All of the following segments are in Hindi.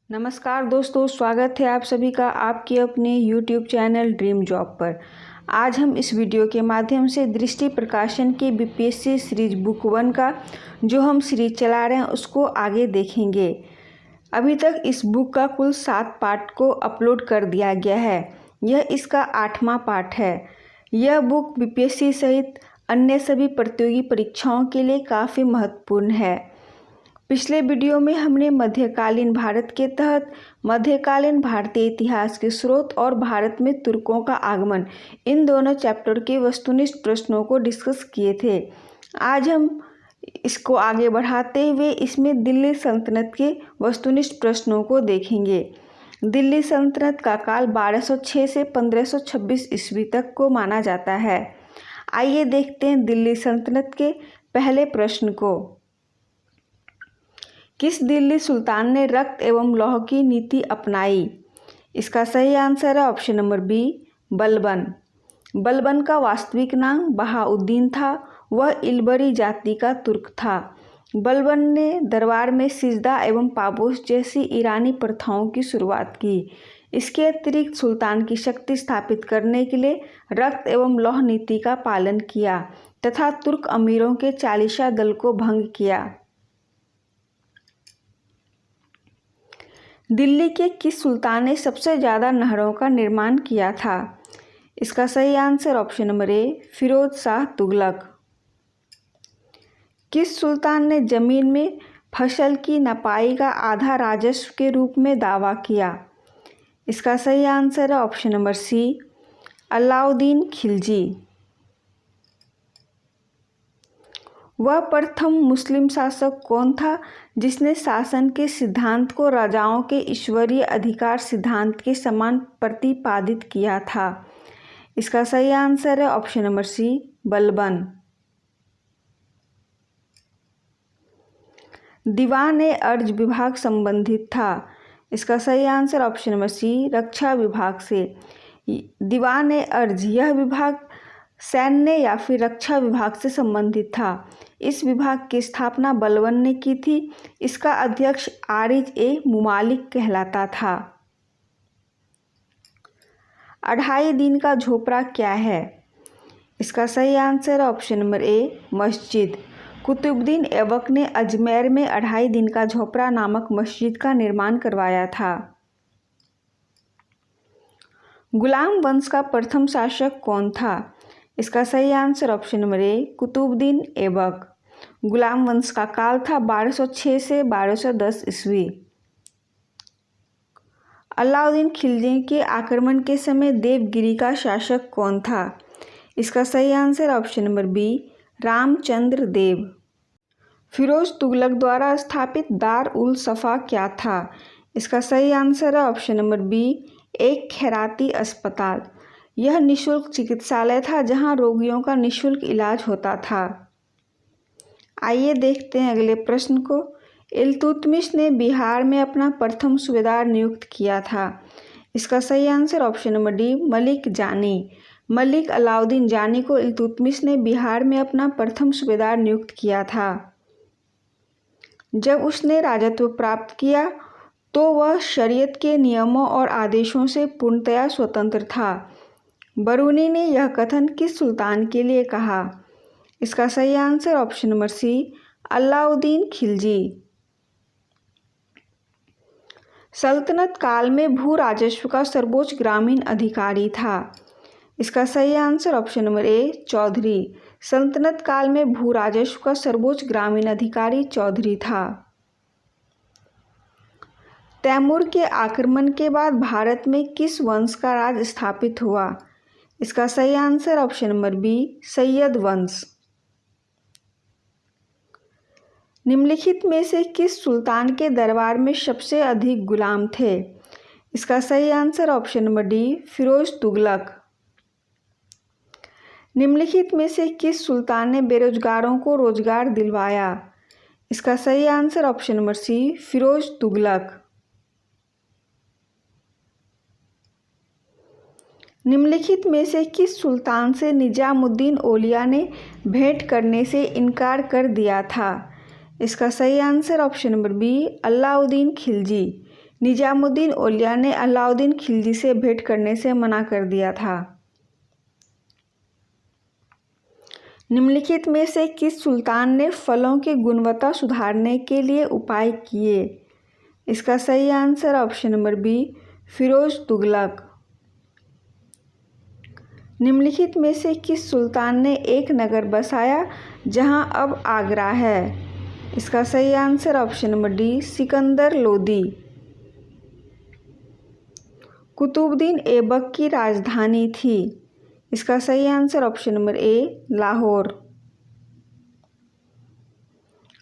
नमस्कार दोस्तों, स्वागत है आप सभी का आपके अपने YouTube चैनल ड्रीम जॉब पर। आज हम इस वीडियो के माध्यम से दृष्टि प्रकाशन की बीपीएससी सीरीज बुक 1 का जो हम सीरीज चला रहे हैं उसको आगे देखेंगे। अभी तक इस बुक का कुल 7 पार्ट को अपलोड कर दिया गया है। यह इसका 8वां पार्ट है। यह बुक बीपीएससी सहित अन्य सभी प्रतियोगी परीक्षाओं के लिए काफ़ी महत्वपूर्ण है। पिछले वीडियो में हमने मध्यकालीन भारत के तहत मध्यकालीन भारतीय इतिहास के स्रोत और भारत में तुर्कों का आगमन इन दोनों चैप्टर के वस्तुनिष्ठ प्रश्नों को डिस्कस किए थे। आज हम इसको आगे बढ़ाते हुए इसमें दिल्ली सल्तनत के वस्तुनिष्ठ प्रश्नों को देखेंगे। दिल्ली सल्तनत का काल 1206 से 1526 ईस्वी तक को माना जाता है। आइए देखते हैं दिल्ली सल्तनत के पहले प्रश्न को। किस दिल्ली सुल्तान ने रक्त एवं लौह की नीति अपनाई? इसका सही आंसर है option number B, Balban. Balban का वास्तविक नाम बहाउद्दीन था। वह इलबरी जाति का तुर्क था। बलबन ने दरबार में सिजदा एवं पापोश जैसी ईरानी प्रथाओं की शुरुआत की। इसके अतिरिक्त सुल्तान की शक्ति स्थापित करने के लिए रक्त एवं लौह नीति का पालन किया तथा तुर्क अमीरों के चालीसा दल को भंग किया। दिल्ली के किस सुल्तान ने सबसे ज़्यादा नहरों का निर्माण किया था? इसका सही answer option number A, Firoz Shah Tughlaq. किस सुल्तान ने जमीन में फसल की नपाई का आधा राजस्व के रूप में दावा किया? इसका सही आंसर है option number C, Alauddin Khilji. वह प्रथम मुस्लिम शासक कौन था जिसने शासन के सिद्धांत को राजाओं के ईश्वरीय अधिकार सिद्धांत के समान प्रतिपादित किया था? इसका सही आंसर है ऑप्शन नंबर सी, बलबन। दीवान-ए-अर्ज विभाग संबंधित था? इसका सही आंसर ऑप्शन नंबर सी, रक्षा विभाग से। दीवान-ए-अर्ज यह विभाग सैन्य या फिर रक्षा विभाग से संबंधित था। इस विभाग की स्थापना बलबन ने की थी। इसका अध्यक्ष आरिज-ए-मुमालिक कहलाता था। 2.5 दिन का झोपड़ा क्या है? इसका सही आंसर ऑप्शन नंबर ए, मस्जिद। कुतुबुद्दीन ऐबक ने अजमेर में 2.5 दिन का झोपड़ा नामक मस्जिद का निर्माण करवाया था। गुलाम वंश का प्रथम शासक कौन था? इसका सही answer option number A, Qutubuddin Aibak. गुलाम वंश का काल था 1206 से 1210 ईस्वी। अलाउद्दीन खिलजी के आक्रमण के समय देवगिरी का शासक कौन था? इसका सही answer option number B, Ramchandra Dev. Firoz Tughlaq द्वारा स्थापित दार उल सफा क्या था? इसका सही आंसर है ऑप्शन नंबर बी, एक खैराती अस्पताल। यह निःशुल्क चिकित्सालय था जहां रोगियों का निःशुल्क इलाज होता था। आइए देखते हैं अगले प्रश्न को। इल्तुतमिश ने बिहार में अपना प्रथम सूबेदार नियुक्त किया था? इसका सही answer option number D, Malik जानी। मलिक अलाउद्दीन जानी को इल्तुतमिश ने बिहार में अपना प्रथम सूबेदार नियुक्त किया था। जब उसने राजत्व प्राप्त किया तो वह शरीयत के नियमों और आदेशों से पूर्णतया स्वतंत्र था। बरूनी ने यह कथन किस सुल्तान के लिए कहा? इसका सही answer option number C, Alauddin Khilji. सल्तनत काल में भू राजस्व का सर्वोच्च ग्रामीण अधिकारी था? इसका सही आंसर ऑप्शन नंबर ए, चौधरी। सल्तनत काल में भू राजस्व का सर्वोच्च ग्रामीण अधिकारी चौधरी था। तैमूर के आक्रमण के बाद भारत में किस वंश का राज स्थापित हुआ? इसका सही answer option number B, Sayyid वंश। निम्नलिखित में से किस सुल्तान के दरबार में सबसे अधिक गुलाम थे? इसका सही answer option number D, Firoz Tughlaq. निम्नलिखित में से किस सुल्तान ने बेरोजगारों को रोजगार दिलवाया? इसका सही answer option number C, Firoz Tughlaq. निम्नलिखित में से किस सुल्तान से निजामुद्दीन औलिया ने भेंट करने से इनकार कर दिया था? इसका सही answer option number B, Alauddin Khilji. Nizamuddin Auliya ने अलाउद्दीन खिलजी से भेंट करने से मना कर दिया था। निम्नलिखित में से किस सुल्तान ने फलों की गुणवत्ता सुधारने के लिए उपाय किए? इसका सही answer option number B, Firoz Tughlaq. निम्नलिखित में से किस सुल्तान ने एक नगर बसाया जहां अब आगरा है? इसका सही answer option number D, Sikandar Lodi. Qutbuddin Aibak की राजधानी थी। इसका सही answer option number A, Lahore.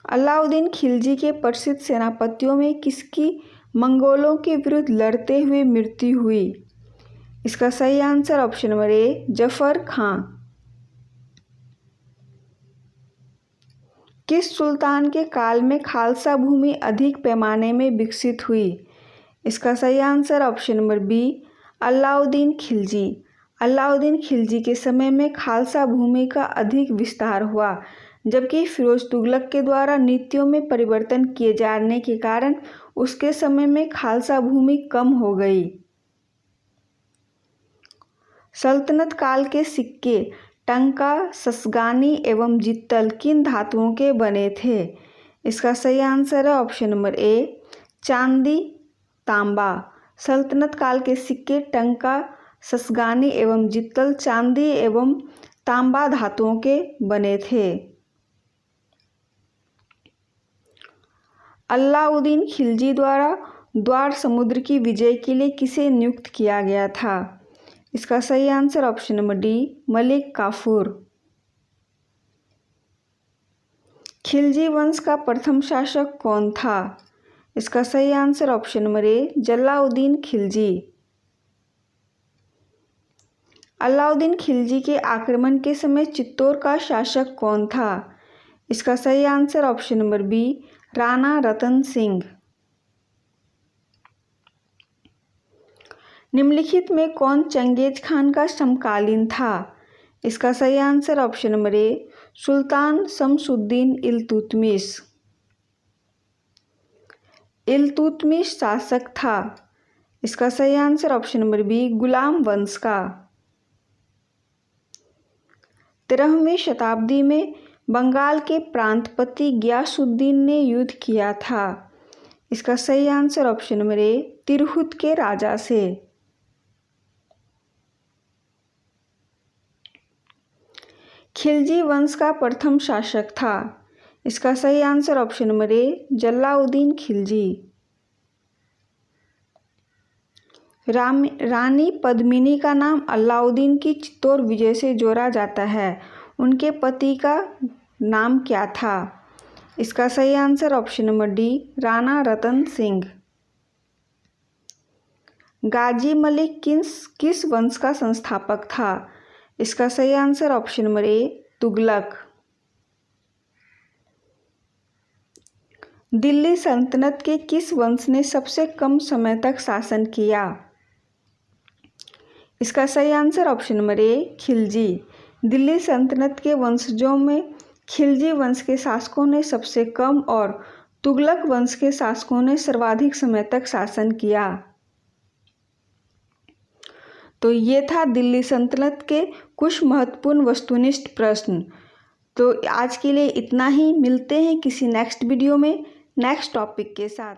Alauddin Khilji के प्रसिद्ध सेनापतियों में किसकी मंगोलों के विरुद्ध लड़ते हुए मृत्यु हुई? इसका सही answer option number A, Zafar Khan. किस सुल्तान के काल में खालसा भूमि अधिक पैमाने में विकसित हुई? इसका सही answer option number B, Alauddin Khilji. Alauddin Khilji के समय में खालसा भूमि का अधिक विस्तार हुआ, जबकि फिरोज तुगलक के द्वारा नीतियों में परिवर्तन किए जाने के कारण उसके समय में खालसा भूमि कम हो गई। सल्तनत काल के सिक्के टंका, ससगानी एवं जित्तल किन धातुओं के बने थे? इसका सही आंसर है ऑप्शन नंबर ए, चांदी, तांबा। सल्तनत काल के सिक्के टंका, ससगानी एवं जित्तल चांदी एवं तांबा धातुओं के बने थे। अलाउद्दीन खिलजी द्वारा द्वार समुद्र की विजय के लिए किसे नियुक्त किया गया था? इसका सही answer option number D, Malik Kafur. Khilji वंश का प्रथम शासक कौन था? इसका सही answer option number A, Jalaluddin Khilji. Alauddin Khilji के आक्रमण के समय चित्तौड़ का शासक कौन था? इसका सही answer option number B, Rana Ratan Singh. निम्नलिखित में कौन चंगेज खान का समकालीन था? इसका सही आंसर ऑप्शन नंबर ए, सुल्तान शमसुद्दीन इल्तुतमिश। इल्तुतमिश शासक था। इसका सही आंसर ऑप्शन नंबर बी, गुलाम वंश का। 13वीं शताब्दी में बंगाल के प्रांतपति गियासुद्दीन ने युद्ध किया था। इसका सही आंसर ऑप्शन नंबर ए, तिरहुत के राजा से। खिलजी वंश का प्रथम शासक था। इसका सही answer option number A, Jalaluddin Khilji. Rani Padmini का नाम अलाउद्दीन की चित्तौड़ विजय से जोड़ा जाता है। उनके पति का नाम क्या था? इसका सही answer option number D, Rana Ratan Singh. Ghazi Malik किस वंश का संस्थापक था? इसका सही answer option number A, Tughlaq. Delhi सल्तनत के किस वंश ने सबसे कम समय तक शासन किया? इसका सही आंसर ऑप्शन नंबर ए, खिलजी। दिल्ली सल्तनत के वंशजों में खिलजी वंश के शासकों ने सबसे कम और तुगलक वंश के शासकों ने सर्वाधिक समय तक शासन किया। तो ये था दिल्ली सल्तनत के कुछ महत्वपूर्ण वस्तुनिष्ठ प्रश्न। तो आज के लिए इतना ही। मिलते हैं किसी नेक्स्ट वीडियो में नेक्स्ट टॉपिक के साथ।